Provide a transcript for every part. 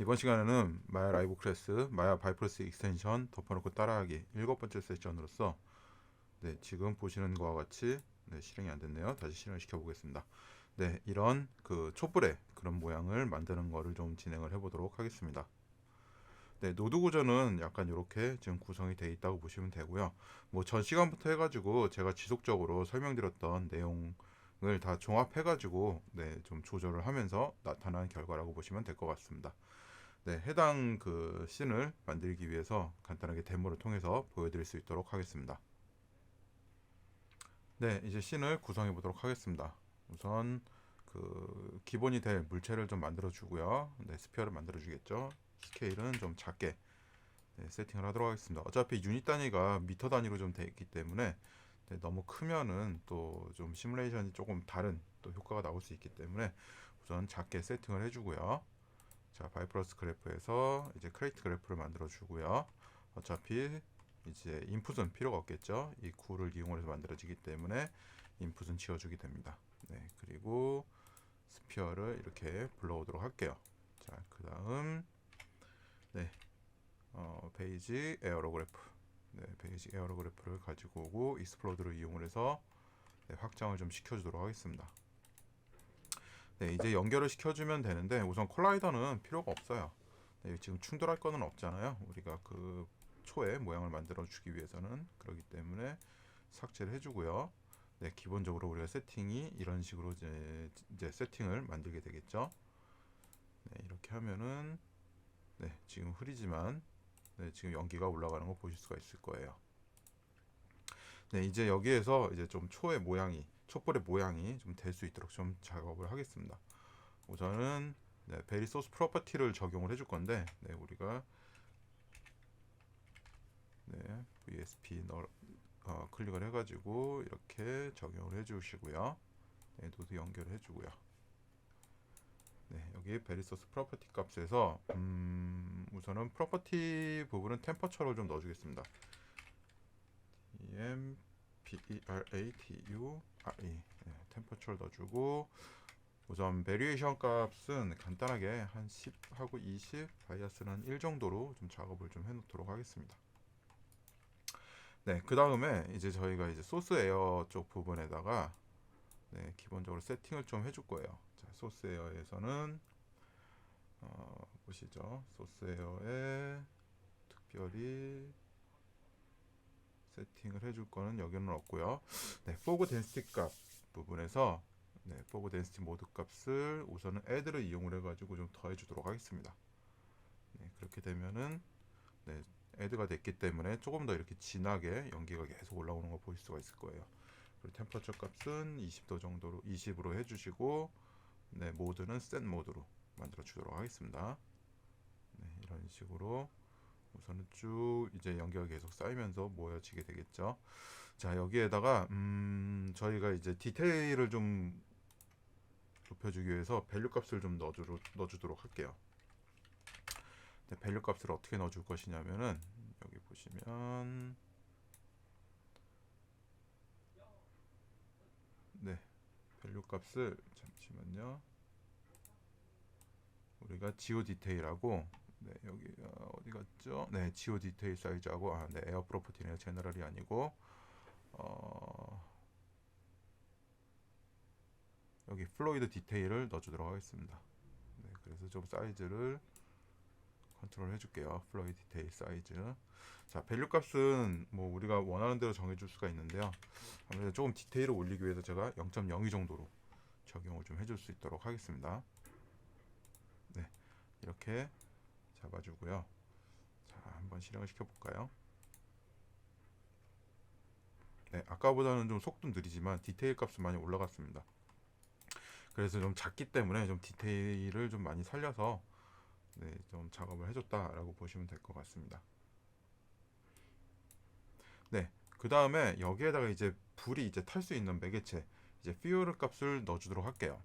이번 시간에는 마야 라이브 클래스, 마야 바이프러스 익스텐션 덮어놓고 따라하기 7번째 세션으로서 지금 보시는 것과 같이 실행이 안 됐네요. 다시 실행을 시켜보겠습니다. 이런 그 촛불의 그런 모양을 만드는 거를 좀 진행을 해보도록 하겠습니다. 노드 구조는 약간 이렇게 지금 구성이 되어 있다고 보시면 되고요. 뭐 전 시간부터 해가지고 제가 지속적으로 설명드렸던 내용을 다 종합해가지고 좀 조절을 하면서 나타난 결과라고 보시면 될 것 같습니다. 해당 그 씬을 만들기 위해서 간단하게 데모를 통해서 보여드릴 수 있도록 하겠습니다. 이제 씬을 구성해 보도록 하겠습니다. 우선 그 기본이 될 물체를 좀 만들어 주고요. 스피어를 만들어 주겠죠. 스케일은 좀 작게 세팅을 하도록 하겠습니다. 어차피 유닛 단위가 미터 단위로 좀 되어 있기 때문에 너무 크면은 또 좀 시뮬레이션이 조금 다른 또 효과가 나올 수 있기 때문에 우선 작게 세팅을 해주고요. 자, 바이프러스 그래프에서 이제 크레이트 그래프를 만들어 주고요. 어차피 이제 인풋은 필요가 없겠죠. 이 구를 이용해서 만들어지기 때문에 인풋은 지워주게 됩니다. 그리고 스피어를 이렇게 불러오도록 할게요. 자, 그 다음 베이지 에어로그래프, 베이지 에어로그래프를 가지고 오고 익스플로드를 이용해서 확장을 좀 시켜주도록 하겠습니다. 이제 연결을 시켜주면 되는데 우선 콜라이더는 필요가 없어요. 지금 충돌할 거는 없잖아요. 우리가 그 초의 모양을 만들어 주기 위해서는. 그렇기 때문에 삭제를 해주고요. 기본적으로 우리가 세팅이 이런 식으로 이제 세팅을 만들게 되겠죠. 이렇게 하면은 지금 흐리지만 지금 연기가 올라가는 거 보실 수가 있을 거예요. 이제 여기에서 이제 좀 초의 모양이, 촛불의 모양이 좀 될 수 있도록 좀 작업을 하겠습니다. 우선은 베리 소스 프로퍼티를 적용을 해줄 건데 우리가 VSP 클릭을 해가지고 이렇게 적용을 해주시고요. 노드 연결을 해주고요. 여기 베리 소스 프로퍼티 값에서 우선은 프로퍼티 부분은 템퍼처를 좀 넣어주겠습니다. temperature 템퍼처를 넣어주고 우선 베리에이션 값은 간단하게 한 10하고 20, 바이아스는 1 정도로 좀 작업을 좀 해놓도록 하겠습니다. 그 다음에 이제 저희가 이제 소스 에어 쪽 부분에다가 기본적으로 세팅을 좀 해줄 거예요. 자, 소스 에어에서는 보시죠. 소스 에어에 특별히 세팅을 해줄 거는 여기는 없고요. 포그 덴시티 값 부분에서 포그 덴시티 모드 값을 우선은 add를 이용을 해가지고 좀 더해주도록 하겠습니다. 그렇게 되면은 add가 됐기 때문에 조금 더 이렇게 진하게 연기가 계속 올라오는 거 보실 수가 있을 거예요. 그리고 템퍼처 값은 20도 정도로 20으로 해주시고 모드는 set 모드로 만들어 주도록 하겠습니다. 이런 식으로 우선은 쭉 이제 연기가 계속 쌓이면서 모여지게 되겠죠. 자, 여기에다가 저희가 이제 디테일을 좀 높여주기 위해서 밸류 값을 좀 넣어주도록 할게요. 밸류 값을 어떻게 넣어줄 것이냐면은 여기 보시면 밸류 값을 잠시만요. 우리가 지오 디테일하고 여기 어디 갔죠? 지오 디테일 사이즈하고 에어 프로퍼티네요. 제너럴이 아니고 여기 플로이드 디테일을 넣어주도록 하겠습니다. 그래서 좀 사이즈를 컨트롤 해줄게요. 플로이드 디테일 사이즈. 자, 밸류 값은 뭐 우리가 원하는 대로 정해줄 수가 있는데요. 아무래도 조금 디테일을 올리기 위해서 제가 0.02 정도로 적용을 좀 해줄 수 있도록 하겠습니다. 이렇게 잡아주고요. 자, 한번 실행을 시켜볼까요? 아까보다는 좀 속도 느리지만 디테일 값은 많이 올라갔습니다. 그래서 좀 작기 때문에 좀 디테일을 좀 많이 살려서 좀 작업을 해줬다라고 보시면 될 것 같습니다. 그 다음에 여기에다가 이제 불이 이제 탈 수 있는 매개체 이제 fuel 값을 넣어주도록 할게요.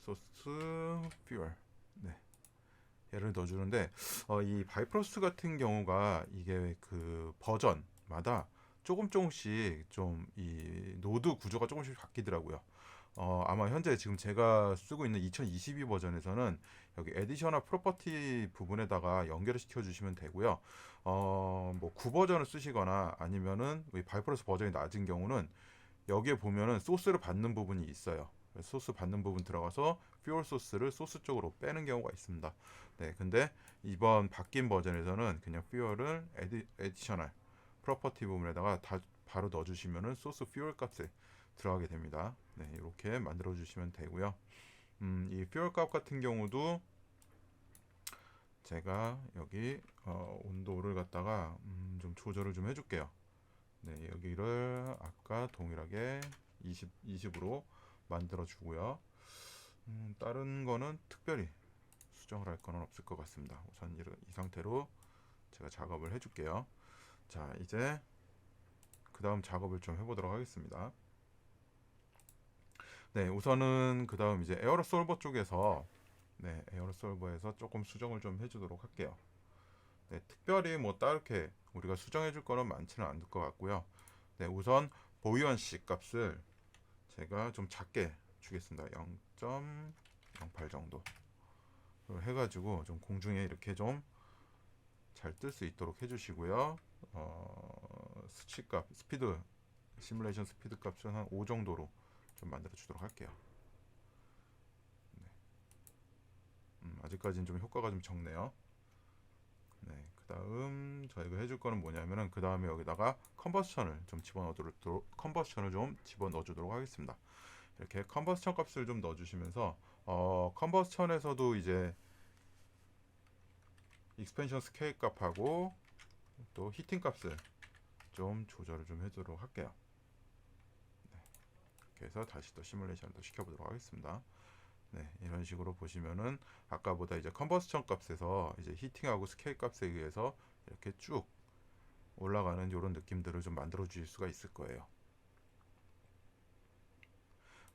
소스 fuel 얘를 넣어주는데 이 바이프러스 같은 경우가 이게 그 버전마다 조금씩 좀 이 노드 구조가 조금씩 바뀌더라고요. 아마 현재 지금 제가 쓰고 있는 2022 버전에서는 여기 에디셔널 프로퍼티 부분에다가 연결을 시켜 주시면 되고요. 뭐 9 버전을 쓰시거나 아니면은 바이퍼러스 버전이 낮은 경우는 여기에 보면은 소스를 받는 부분이 있어요. 소스 받는 부분 들어가서 퓨얼 소스를 소스 쪽으로 빼는 경우가 있습니다. 네, 근데 이번 바뀐 버전에서는 그냥 퓨얼을 에디셔널 프로퍼티 부분에다가 다 바로 넣어주시면은 소스 퓨얼 값에 들어가게 됩니다. 네, 이렇게 만들어 주시면 되고요. 이 퓨얼 값 같은 경우도 제가 여기 온도를 갖다가 좀 조절을 좀 해줄게요. 네, 여기를 아까 동일하게 20으로 만들어 주고요. 다른 거는 특별히 수정을 할 거는 없을 것 같습니다. 우선 이 상태로 제가 작업을 해줄게요. 자, 이제 그 다음 작업을 좀 해보도록 하겠습니다. 네, 우선은 그 다음 이제 에어로 솔버 쪽에서 에어로 솔버에서 조금 수정을 좀 해주도록 할게요. 네, 특별히 뭐 따르게 우리가 수정해줄 거는 많지는 않을 것 같고요. 네, 우선 보이언시 값을 제가 좀 작게 주겠습니다. 0.08 정도 해가지고 좀 공중에 이렇게 좀 잘 뜰 수 있도록 해주시고요. 수치값, 스피드, 시뮬레이션 스피드 값은 한 5 정도로 좀 만들어 주도록 할게요. 네. 아직까지는 좀 효과가 좀 적네요. 네, 그 다음 저희가 해줄 거는 뭐냐면은 그 다음에 여기다가 컨버션을 좀 집어넣어 주도록 하겠습니다. 이렇게 컨버션 값을 좀 넣어주시면서 컨버션에서도 이제 익스펜션 스케일 값하고 또 히팅 값을 좀 조절을 좀 해주도록 할게요. 네, 이렇게 해서 다시 또 시뮬레이션을 시켜보도록 하겠습니다. 네, 이런 식으로 보시면은 아까보다 이제 컨버션 값에서 이제 히팅하고 스케일 값에 의해서 이렇게 쭉 올라가는 이런 느낌들을 좀 만들어 주실 수가 있을 거예요.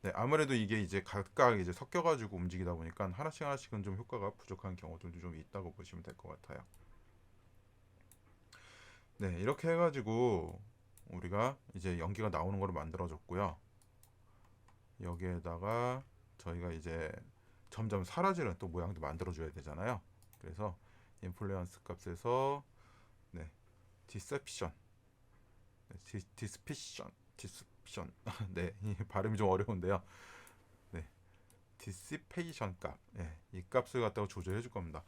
네, 아무래도 이게 이제 각각 이제 섞여가지고 움직이다 보니까 하나씩 하나씩은 좀 효과가 부족한 경우들도 좀 있다고 보시면 될 것 같아요. 네, 이렇게 해가지고 우리가 이제 연기가 나오는 거를 만들어줬고요. 여기에다가 저희가 이제 점점 사라지는 또 모양도 만들어줘야 되잖아요. 그래서 인플루언스 값에서 네, 디셉션, 디스피션, 네, 이 발음이 좀 어려운데요. 네, 디시페이션 값, 이 값을 갖다가 조절해 줄 겁니다.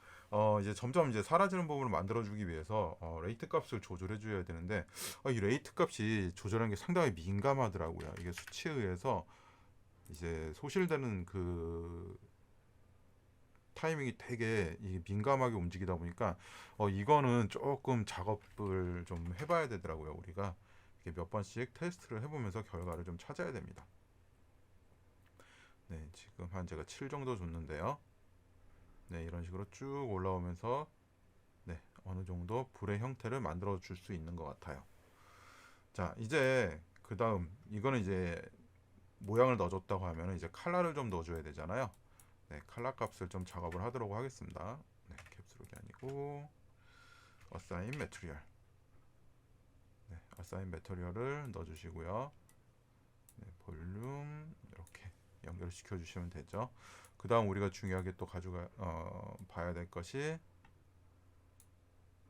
이제 점점 이제 사라지는 부분을 만들어 주기 위해서 레이트 값을 조절해 줘야 되는데 이 레이트 값이 조절하는 게 상당히 민감하더라고요. 이게 수치에 의해서 이제 소실되는 그 타이밍이 되게 민감하게 움직이다 보니까 이거는 조금 작업을 좀 해봐야 되더라고요. 우리가 몇 번씩 테스트를 해보면서 결과를 좀 찾아야 됩니다. 네, 지금 한 제가 7 정도 줬는데요. 네, 이런 식으로 쭉 올라오면서 네, 어느 정도 불의 형태를 만들어 줄 수 있는 것 같아요. 자, 이제 그 다음 이거는 이제 모양을 넣어줬다고 하면 이제 칼라를 좀 넣어줘야 되잖아요. 네, 칼라 값을 좀 작업을 하도록 하겠습니다. 네, 캡슐이 아니고 어사인 매트리얼. 네, 어사인 매트리얼을 넣어주시고요. 네, 볼륨 이렇게 연결시켜 주시면 되죠. 그 다음 우리가 중요하게 또 봐야 될 것이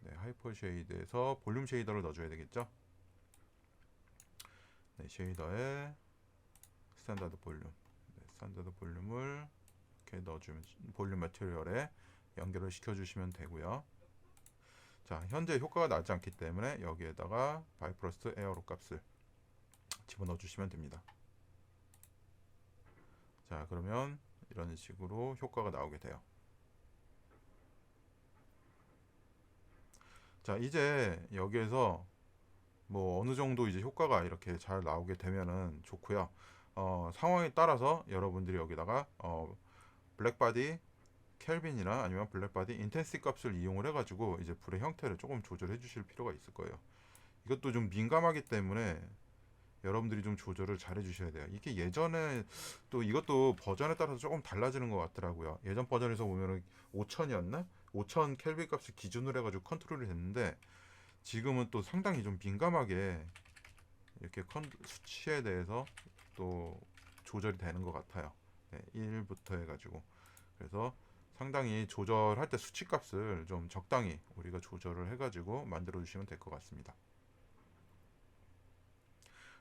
네, 하이퍼 쉐이드에서 볼륨 쉐이더를 넣어줘야 되겠죠. 네, 쉐이더에 스탠다드 볼륨, 네, 스탠다드 볼륨을 이렇게 넣어주면 볼륨 매트리얼에 연결을 시켜주시면 되고요. 자, 현재 효과가 나지 않기 때문에 여기에다가 바이프러스트 에어로 값을 집어넣어 주시면 됩니다. 자, 그러면 이런 식으로 효과가 나오게 돼요. 자, 이제 여기에서 뭐 어느 정도 이제 효과가 이렇게 잘 나오게 되면은 좋고요. 상황에 따라서 여러분들이 여기다가 블랙바디 켈빈이나 아니면 블랙바디 인텐시 값을 이용을 해가지고 이제 불의 형태를 조금 조절해 주실 필요가 있을 거예요. 이것도 좀 민감하기 때문에 여러분들이 좀 조절을 잘 해주셔야 돼요. 이게 예전에 또 이것도 버전에 따라서 조금 달라지는 것 같더라고요. 예전 버전에서 보면은 5000이었나? 5000 켈빈 값을 기준으로 해가지고 컨트롤이 됐는데 지금은 또 상당히 좀 민감하게 이렇게 수치에 대해서 또 조절이 되는 것 같아요. 네, 1부터 해가지고. 그래서 상당히 조절할 때 수치값을 좀 적당히 우리가 조절을 해가지고 만들어 주시면 될 것 같습니다.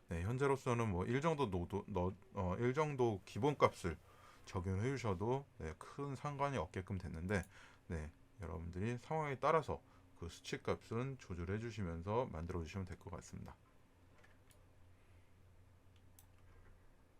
네, 현재로서는 뭐 1 정도 1 정도 기본값을 적용해 주셔도 네, 큰 상관이 없게끔 됐는데, 네, 여러분들이 상황에 따라서 그 수치값은 조절해 주시면서 만들어 주시면 될 것 같습니다.